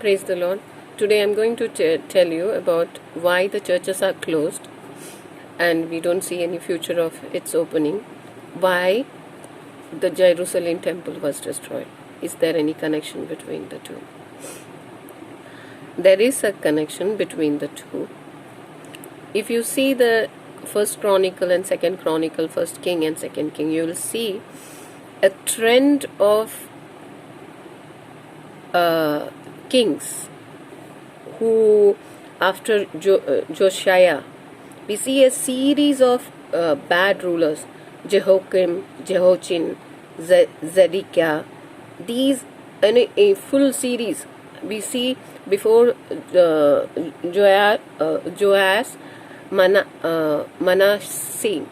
Praise the Lord. Today I'm going to tell you about why the churches are closed and we don't see any future of its opening. Why the Jerusalem temple was destroyed. Is there any connection between the two? There is a connection between the two. If you see the first chronicle and second chronicle, first king and second king, you will see a trend of kings who, after Josiah, we see a series of bad rulers: Jehoiakim, Jehoiachin, Zedekiah. These in a full series we see before Joash, Manasseh.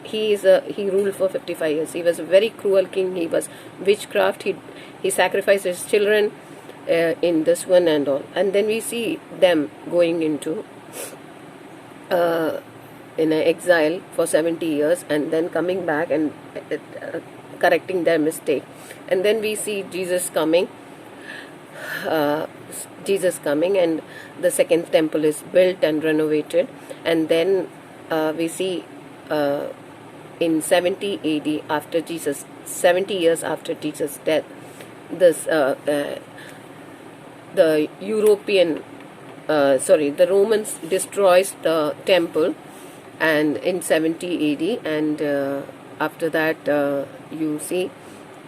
He ruled for 55 years. He was a very cruel king. He was witchcraft. He sacrificed his children in this one and all. And then we see them going into in an exile for 70 years and then coming back and correcting their mistake. And then we see Jesus coming. And the second temple is built and renovated. And then we see in 70 AD, after Jesus, 70 years after Jesus' death, this the Romans destroys the temple, and in 70 AD, and after that you see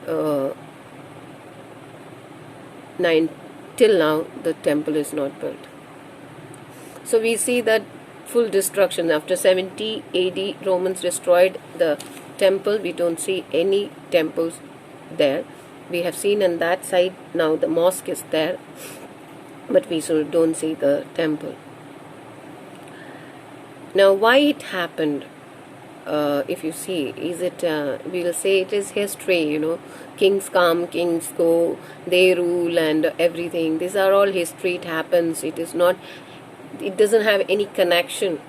till now the temple is not built. So we see that full destruction. After 70 AD, Romans destroyed the temple. We don't see any temples there. We have seen on that side now the mosque is there, but we don't see the temple. Now, why it happened? If you see, is it? We will say it is history. Kings come, kings go, they rule, and everything. These are all history. It happens. It is not. It doesn't have any connection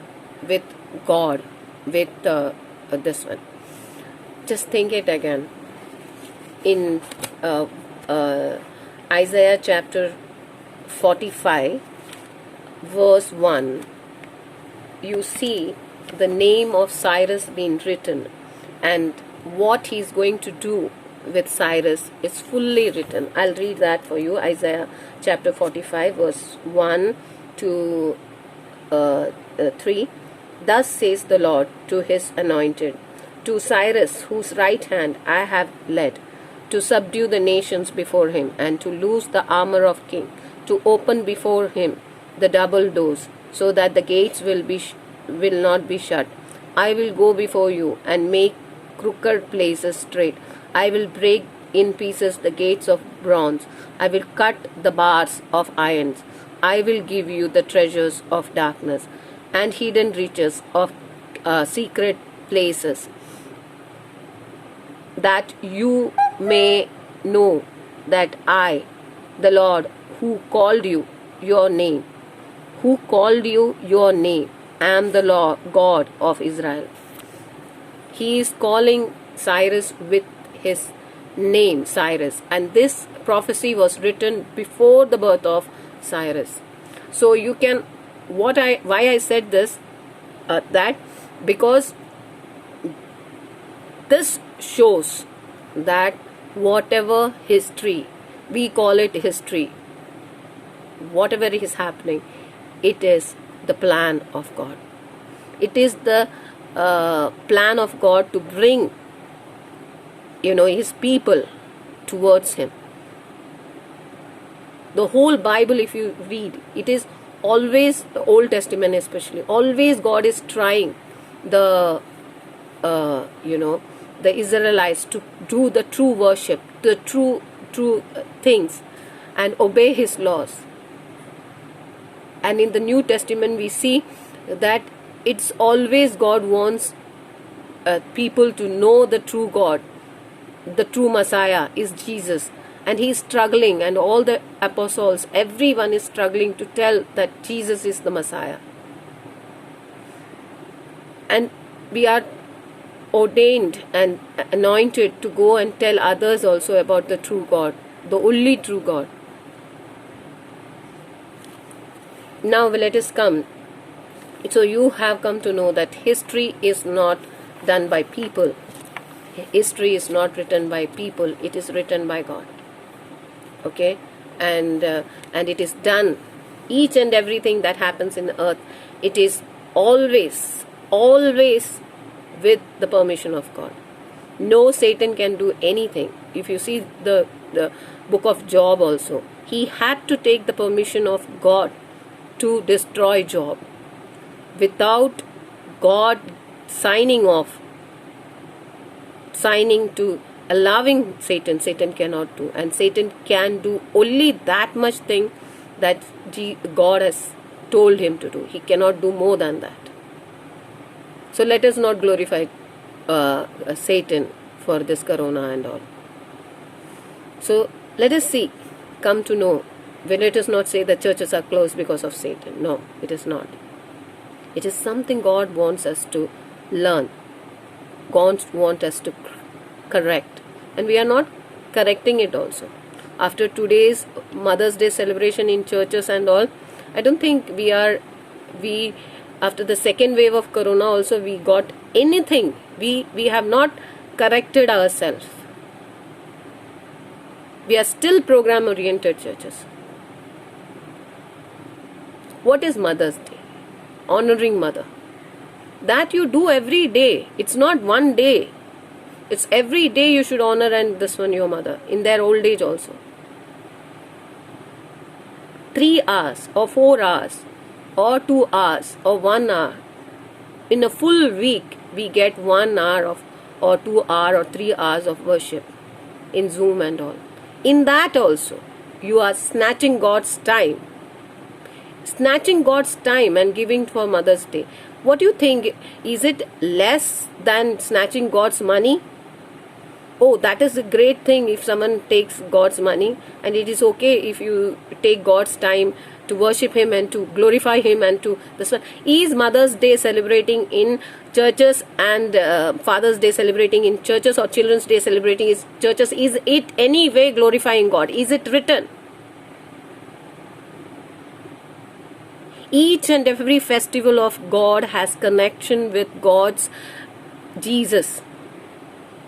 with God, with this one. Just think it again. In Isaiah chapter 45, verse 1, you see the name of Cyrus being written, and what he's going to do with Cyrus is fully written. I'll read that for you. Isaiah chapter 45, verse 1 to 3. Thus says the Lord to his anointed, to Cyrus, whose right hand I have led, to subdue the nations before him, and to loose the armor of king, to open before him the double doors, so that the gates will not be shut. I will go before you and make crooked places straight. I will break in pieces the gates of bronze. I will cut the bars of iron. I will give you the treasures of darkness and hidden riches of secret places, that you may know that I, the Lord, who called you your name, am the Lord God of Israel. He is calling Cyrus with his name, Cyrus, and this prophecy was written before the birth of Cyrus. So you can, why I said this, that because this shows that whatever history, we call it history, whatever is happening, it is the plan of God. It is the plan of God to bring his people towards him. The whole Bible, if you read, it is always, the Old Testament especially, always God is trying the Israelites to do the true worship, the true things, and obey his laws. And in the New Testament we see that it's always God wants people to know the true God. The true Messiah is Jesus, and he is struggling, and all the apostles, everyone is struggling to tell that Jesus is the Messiah. And we are ordained and anointed to go and tell others also about the true God, the only true God. Now let us come. So you have come to know that history is not done by people. History is not written by people. It is written by God. Okay, and it is done. Each and everything that happens in earth, it is always with the permission of God. No Satan can do anything. If you see the book of Job also, he had to take the permission of God to destroy Job. Without God signing to allowing Satan cannot do. And Satan can do only that much thing that God has told him to do. He cannot do more than that. So let us not glorify Satan for this corona and all. So let us see, come to know. Let us not say that churches are closed because of Satan. No, it is not. It is something God wants us to learn. God wants us to correct. And we are not correcting it also. After today's Mother's Day celebration in churches and all, I don't think after the second wave of corona also, we got anything. We have not corrected ourselves. We are still program oriented churches. What is Mother's Day? Honoring mother. That you do every day. It's not one day. It's every day you should honor and this one your mother. In their old age also. 3 hours or 4 hours or 2 hours or 1 hour. In a full week we get 1 hour or 2 hours or 3 hours of worship in Zoom and all. In that also you are snatching God's time. Snatching God's time and giving for Mother's Day. What do you think? Is it less than snatching God's money? Oh, that is a great thing if someone takes God's money, and it is okay if you take God's time to worship Him and to glorify Him and to this one. Is Mother's Day celebrating in churches and Father's Day celebrating in churches or Children's Day celebrating in churches? Is it any way glorifying God? Is it written? Each and every festival of God has connection with God's Jesus.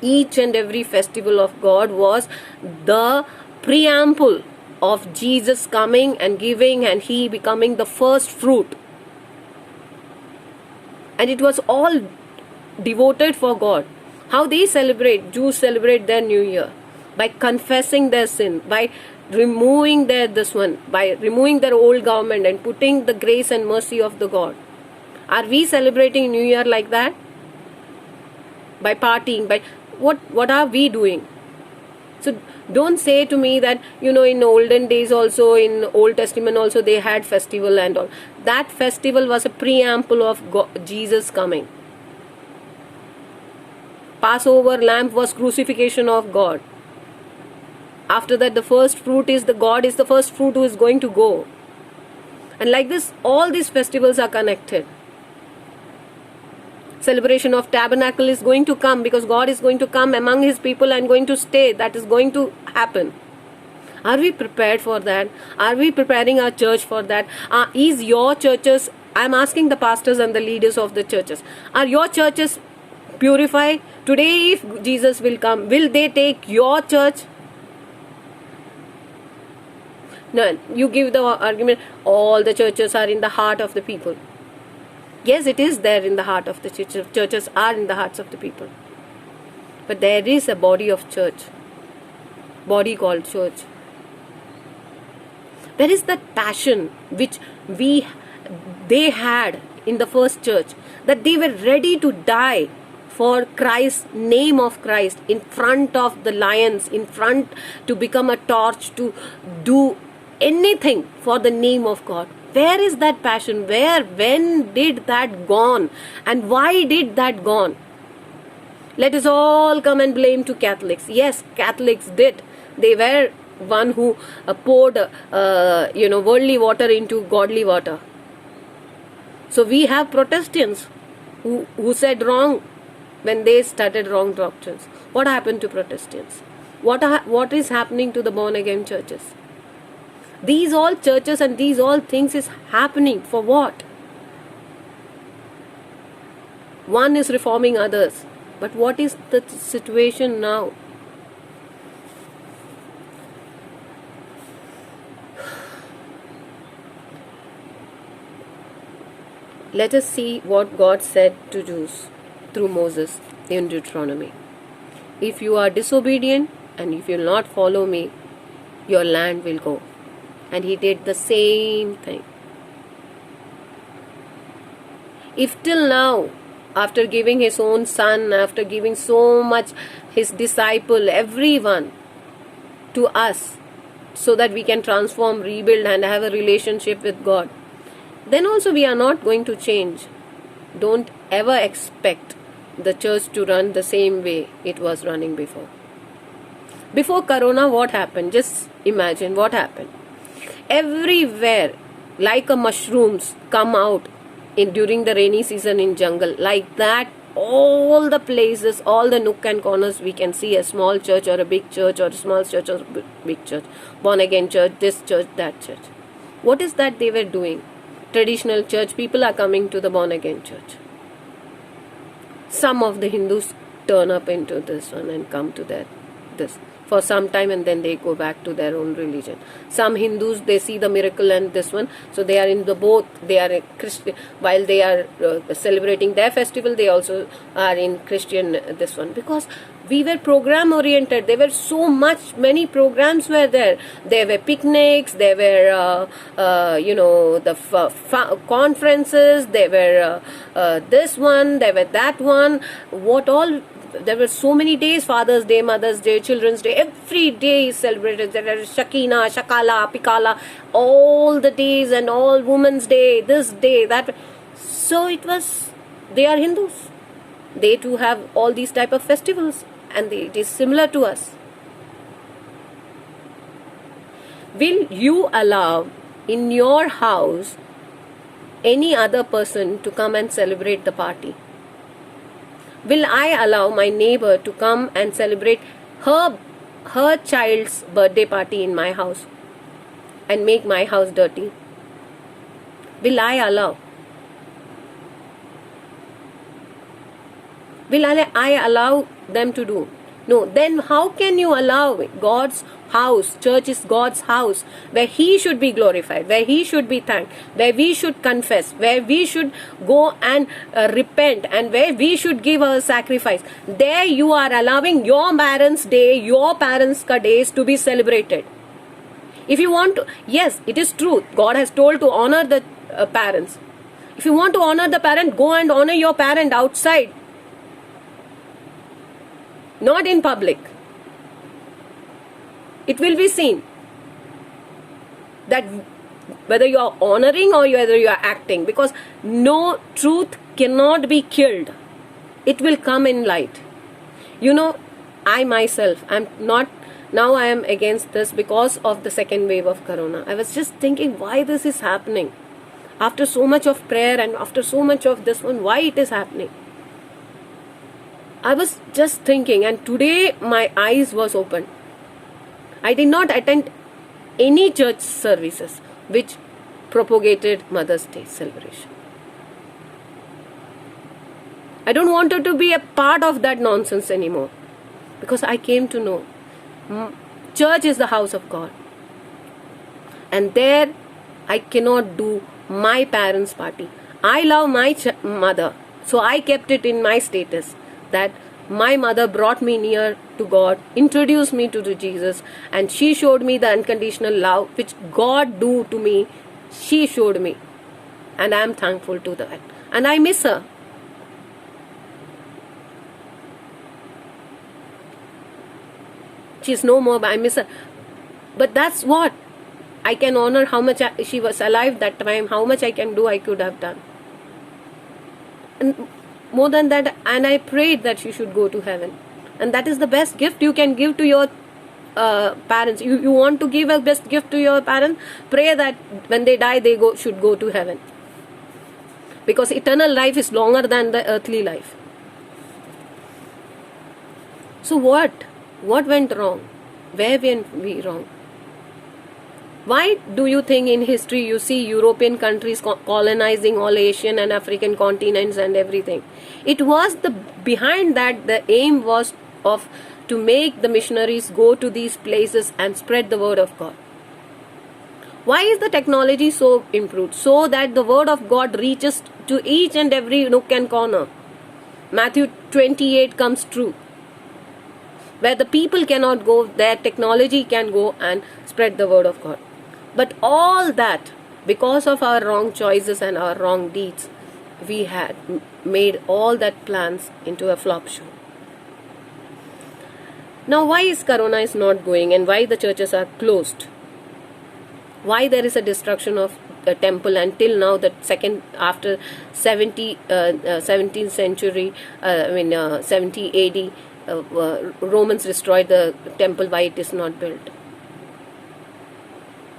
Each and every festival of God was the preamble of Jesus coming and giving and He becoming the first fruit. And it was all devoted for God. How they celebrate, Jews celebrate their New Year by confessing their sin, by removing by removing their old garment and putting the grace and mercy of the God. Are we celebrating New Year like that? By partying, by what are we doing? So don't say to me that, in olden days also, in Old Testament also, they had festival and all. That festival was a preamble of Jesus coming. Passover lamb was crucifixion of God. After that, the first fruit is God is the first fruit who is going to go. And like this, all these festivals are connected. Celebration of tabernacle is going to come because God is going to come among His people and going to stay. That is going to happen. Are we prepared for that? Are we preparing our church for that? Is your churches, I am asking the pastors and the leaders of the churches, are your churches purified? Today, if Jesus will come, will they take your church? No, you give the argument, all the churches are in the heart of the people. Yes, it is there in the heart of the church. Churches are in the hearts of the people. But there is a body of church. Body called church. There is that passion which they had in the first church. That they were ready to die for Christ, name of Christ, in front of the lions, in front to become a torch, to do anything for the name of God. Where is that passion? When did that gone? And why did that gone? Let us all come and blame to Catholics. Yes, Catholics did. They were one who poured, worldly water into godly water. So we have Protestants who said wrong when they started wrong doctrines. What happened to Protestants? What is happening to the born again churches? These all churches and these all things is happening for what? One is reforming others. But what is the situation now? Let us see what God said to Jews through Moses in Deuteronomy. If you are disobedient and if you will not follow me, your land will go. And he did the same thing. If till now, after giving his own son, after giving so much his disciple, everyone to us, so that we can transform, rebuild and have a relationship with God, then also we are not going to change. Don't ever expect the church to run the same way it was running before. Before Corona, what happened? Just imagine what happened. Everywhere, like a mushrooms come out during the rainy season in jungle. Like that, all the places, all the nook and corners, we can see a small church or a big church or a small church or a big church. Born again church, this church, that church. What is that they were doing? Traditional church, people are coming to the born again church. Some of the Hindus turn up into this one and come to this for some time, and then they go back to their own religion. Some Hindus, they see the miracle and this one, so they are in the both. They are a Christian while they are celebrating their festival. They also are in Christian this one, because we were program oriented. There were so many programs were there. There were picnics. There were the conferences. There were this one. There were that one. What all? There were so many days, Father's Day, Mother's Day, Children's Day, every day is celebrated. There are Shakina, Shakala, Pikala, all the days, and all Women's Day, this day, that. So it was, they are Hindus. They too have all these type of festivals, and it is similar to us. Will you allow in your house any other person to come and celebrate the party? Will I allow my neighbor to come and celebrate her child's birthday party in my house and make my house dirty? Will I allow? Will I allow them to do? No. Then how can you allow God's house? Church is God's house, where He should be glorified, where He should be thanked, where we should confess, where we should go and repent, and where we should give a sacrifice. There you are allowing your parents' day, your parents' days to be celebrated. If you want to, yes, it is true. God has told to honor the parents. If you want to honor the parent, go and honor your parent outside, not in public. It will be seen that whether you are honoring or whether you are acting, because no truth cannot be killed. It will come in light. I myself, I am against this because of the second wave of Corona. I was just thinking why this is happening. After so much of prayer and after so much of this one, why it is happening? I was just thinking, and today my eyes was opened. I did not attend any church services which propagated Mother's Day celebration. I don't want to be a part of that nonsense anymore, because I came to know church is the house of God, and there I cannot do my parents' party. I love my mother, so I kept it in my status that my mother brought me near to God, introduced me to Jesus, and she showed me the unconditional love which God do to me. She showed me, and I am thankful to that, and I miss her. She's no more, but I miss her. But that's what I can honor. How much she was alive that time, how much I can do, I could have done. And more than that, and I prayed that she should go to heaven. And that is the best gift you can give to your parents. You want to give a best gift to your parents? Pray that when they die, they should go to heaven. Because eternal life is longer than the earthly life. So what? What went wrong? Where went we wrong? Why do you think in history you see European countries colonizing all Asian and African continents and everything? It was behind that the aim was of to make the missionaries go to these places and spread the word of God. Why is the technology so improved? So that the word of God reaches to each and every nook and corner. Matthew 28 comes true. Where the people cannot go, their technology can go and spread the word of God. But all that, because of our wrong choices and our wrong deeds, we had made all that plans into a flop show. Now why is Corona is not going and why the churches are closed? Why there is a destruction of the temple until now, the second after 17th century, 70 AD, Romans destroyed the temple. Why it is not built?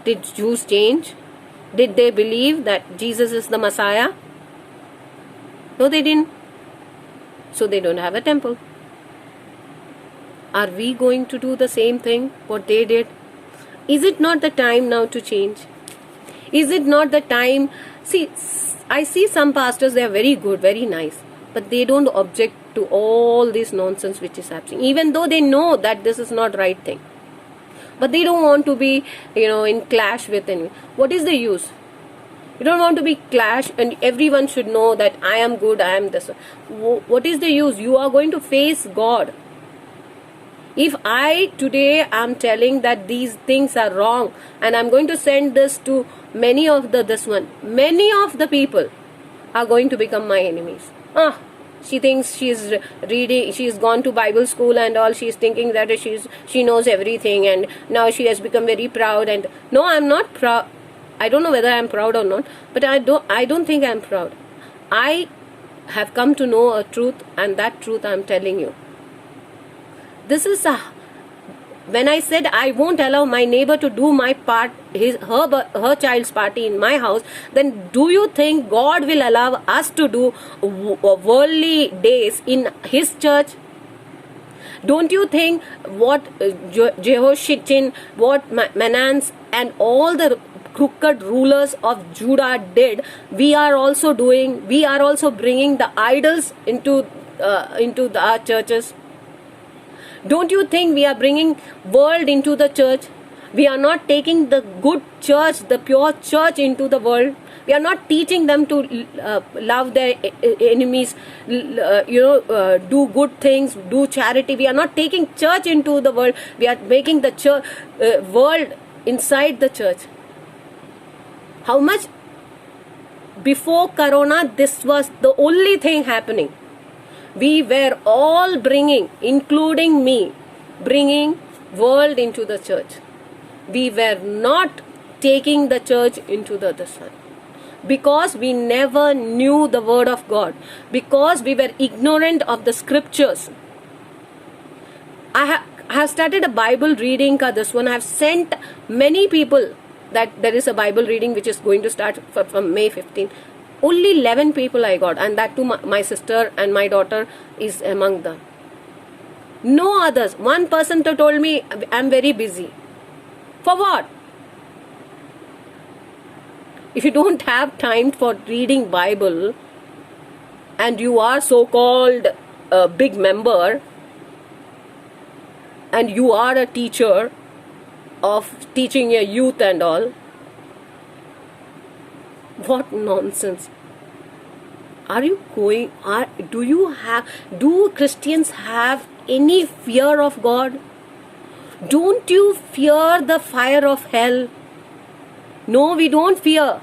Did Jews change? Did they believe that Jesus is the Messiah? No, they didn't. So they don't have a temple. Are we going to do the same thing what they did? Is it not the time now to change? Is it not the time? See, I see some pastors, they are very good, very nice, but they don't object to all this nonsense which is happening, even though they know that this is not right thing. But they don't want to be, in clash with anyone. What is the use? You don't want to be clash and everyone should know that I am good, I am this. What is the use? You are going to face God. If I today am telling that these things are wrong and I'm going to send this to many of the people are going to become my enemies. She thinks she's reading, she's gone to Bible school and all, she's thinking that she knows everything and now she has become very proud. And no, I'm not proud. I don't know whether I'm proud or not, but I don't think I'm proud. I have come to know a truth and that truth I'm telling you. This is when I said I won't allow my neighbor to do my part, her child's party in my house, then do you think God will allow us to do worldly days in His church? Don't you think what Jehoshaphat, what Manase and all the crooked rulers of Judah did, we are also doing? We are also bringing the idols into our churches. Don't you think we are bringing world into the church? We are not taking the good church, the pure church into the world. We are not teaching them to love their enemies, do good things, do charity. We are not taking church into the world. We are making the church, world inside the church. How much before Corona, this was the only thing happening. We were all bringing, including me, bringing world into the church. We were not taking the church into the other side. Because we never knew the word of God. Because we were ignorant of the scriptures. I have started a Bible reading. This one I have sent many people that there is a Bible reading which is going to start from May 15. Only 11 people I got, and that too my sister and my daughter is among them. No others. One person told me, I'm very busy. For what? If you don't have time for reading Bible and you are so-called a big member and you are a teacher of teaching a youth and all, what nonsense. Are you going, do Christians have any fear of God? Don't you fear the fire of hell? No, we don't fear.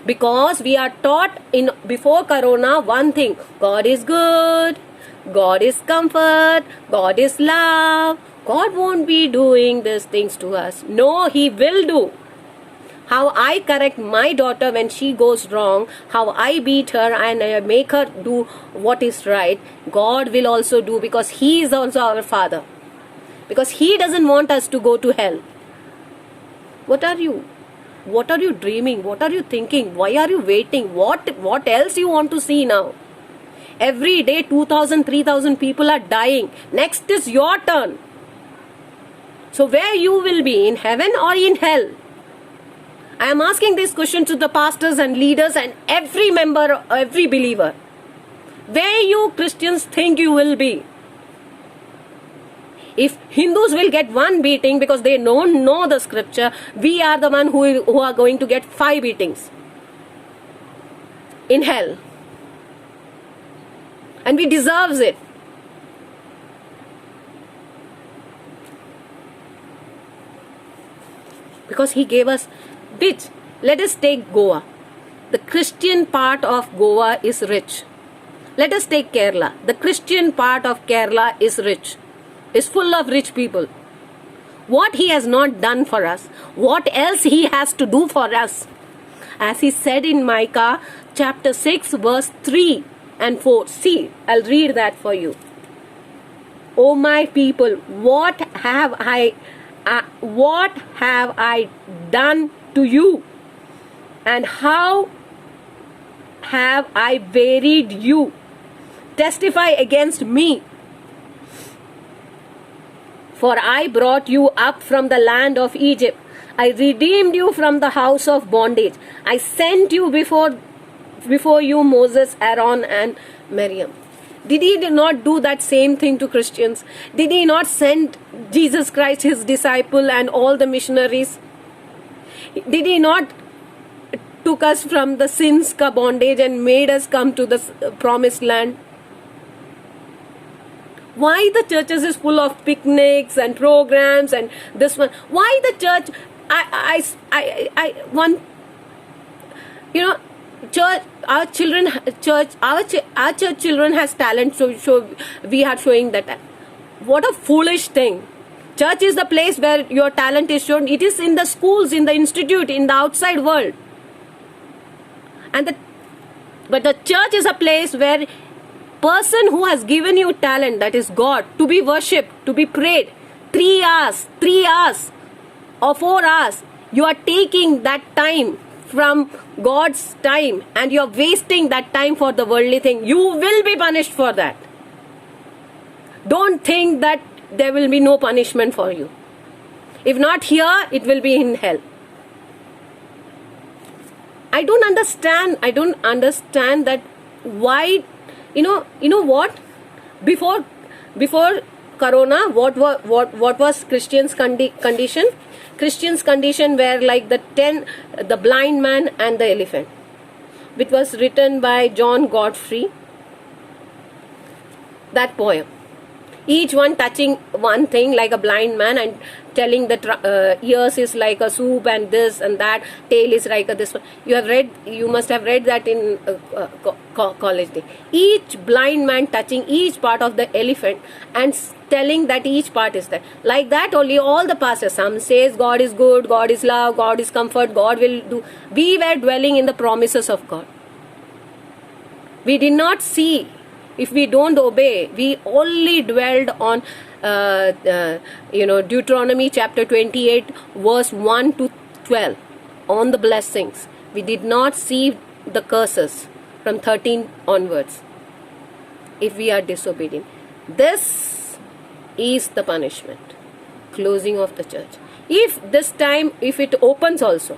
Because we are taught before Corona one thing: God is good, God is comfort, God is love. God won't be doing these things to us. No, He will do. How I correct my daughter when she goes wrong, how I beat her and I make her do what is right, God will also do, because He is also our Father. Because He doesn't want us to go to hell. What are you dreaming? What are you thinking? Why are you waiting? What else you want to see now? Every day 2,000, 3,000 people are dying. Next is your turn. So where you will be, in heaven or in hell? I am asking this question to the pastors and leaders and every member, every believer. Where you Christians think you will be? If Hindus will get one beating because they don't know the scripture, we are the one who are going to get 5 beatings in hell. And we deserves it. Because he gave us rich. Let us take Goa. The Christian part of Goa is rich. Let us take Kerala. The Christian part of Kerala is rich. Is full of rich people. What he has not done for us, what else he has to do for us? As he said in Micah chapter 6 verse 3 and 4. See, I'll read that for you. O my people, what have I done to you? And how have I wearied you? Testify against me. For I brought you up from the land of Egypt. I redeemed you from the house of bondage. I sent you before you Moses, Aaron and Miriam. Did he not do that same thing to Christians? Did he not send Jesus Christ, his disciple, and all the missionaries? Did he not took us from the sins ka bondage and made us come to the promised land? Why the churches is full of picnics and programs and this one? Why the church? Church. Our children, our church children has talent. So we are showing that. What a foolish thing! Church is the place where your talent is shown. It is in the schools, in the institute, in the outside world. But the church is a place where person who has given you talent, that is God, to be worshipped, to be prayed, 3 hours or 4 hours, you are taking that time from God's time and you are wasting that time for the worldly thing. You will be punished for that. Don't think that there will be no punishment for you. If not here, it will be in hell. I don't understand that why. You know what? Before Corona, what was Christians' condition? Christians' condition were like the blind man and the elephant, which was written by John Godfrey. That poem, each one touching one thing, like a blind man, and telling that ears is like a soup and this and that, tail is like a this one. You must have read that in college day. Each blind man touching each part of the elephant and telling that each part is there. Like that only all the pastors, some says God is good, God is love, God is comfort, God will do. We were dwelling in the promises of God. We did not see. If we don't obey, we only dwelled on Deuteronomy chapter 28 verse 1 to 12 on the blessings. We did not see the curses from 13 onwards if we are disobedient. This is the punishment. Closing of the church. If this time, if it opens also,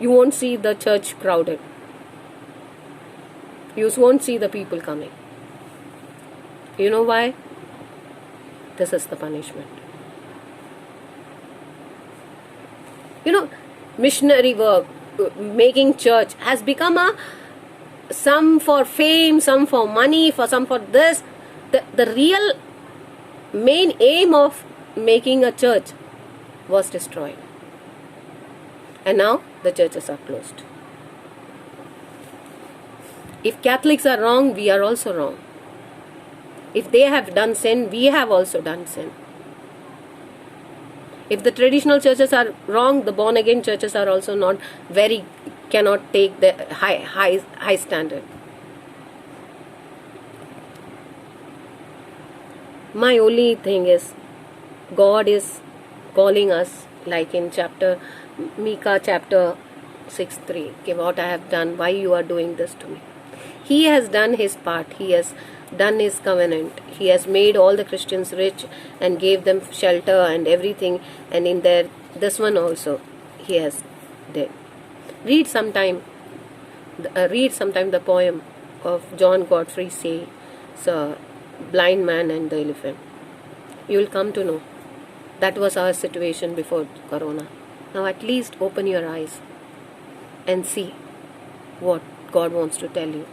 you won't see the church crowded. You won't see the people coming. You know why? This is the punishment. Missionary work, making church has become some for fame, some for money, some for this. The real main aim of making a church was destroyed. And now the churches are closed. If Catholics are wrong, we are also wrong. If they have done sin, we have also done sin. If the traditional churches are wrong, the born again churches are also cannot take the high standard. My only thing is, God is calling us, like in Micah chapter 6:3. Okay, what I have done, why you are doing this to me? He has done his part. He has done his covenant. He has made all the Christians rich and gave them shelter and everything, and in this one also he has did. Read sometime the poem of John Godfrey Say, "Sir, Blind Man and the Elephant." You will come to know that was our situation before Corona. Now at least open your eyes and see what God wants to tell you.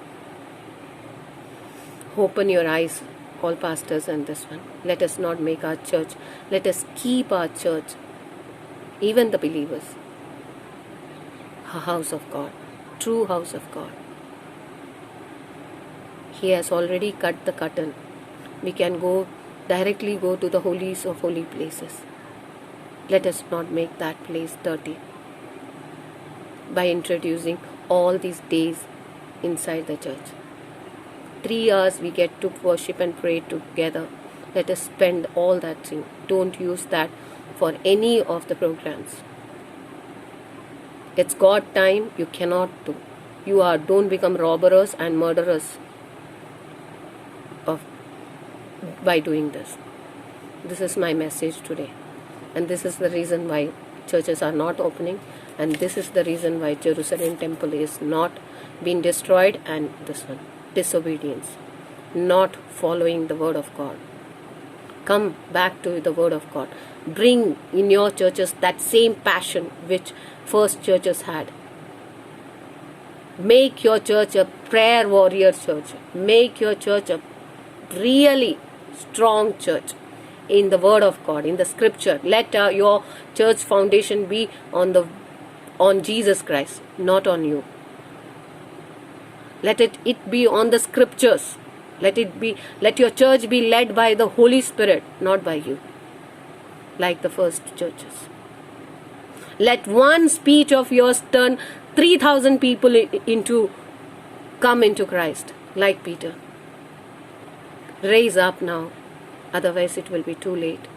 Open your eyes, all pastors, and this one. Let us not make our church, let us keep our church, even the believers, a house of God, true house of God. He has already cut the curtain. We can directly go to the holies of holy places. Let us not make that place dirty by introducing all these days inside the church. 3 hours we get to worship and pray together. Let us spend all that thing. Don't use that for any of the programs. It's God time. You cannot do. Don't become robbers and murderers by doing this. This is my message today, and this is the reason why churches are not opening, and this is the reason why Jerusalem temple is not being destroyed, and this one, disobedience, not following the word of God. Come back to the word of God. Bring in your churches that same passion which first churches had. Make your church a prayer warrior church. Make your church a really strong church in the word of God, in the scripture. Let your church foundation be on Jesus Christ, not on you. Let it be on the scriptures. Let your church be led by the Holy Spirit, not by you, like the first churches. Let one speech of yours turn 3,000 people come into Christ, like Peter. Raise up now, otherwise it will be too late.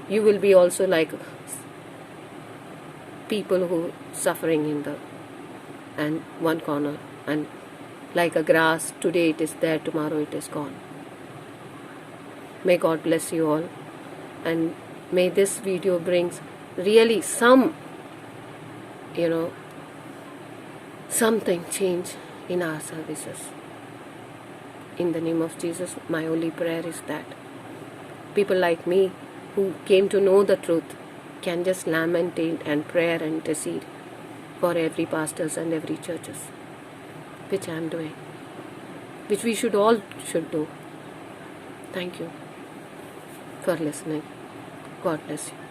You will be also like people who suffering and one corner, and like a grass, today it is there, tomorrow it is gone. May God bless you all, and may this video brings really something change in our services. In the name of Jesus, my only prayer is that people like me who came to know the truth can just lament and pray and intercede for every pastors and every churches, which I am doing, which we all should do. Thank you for listening. God bless you.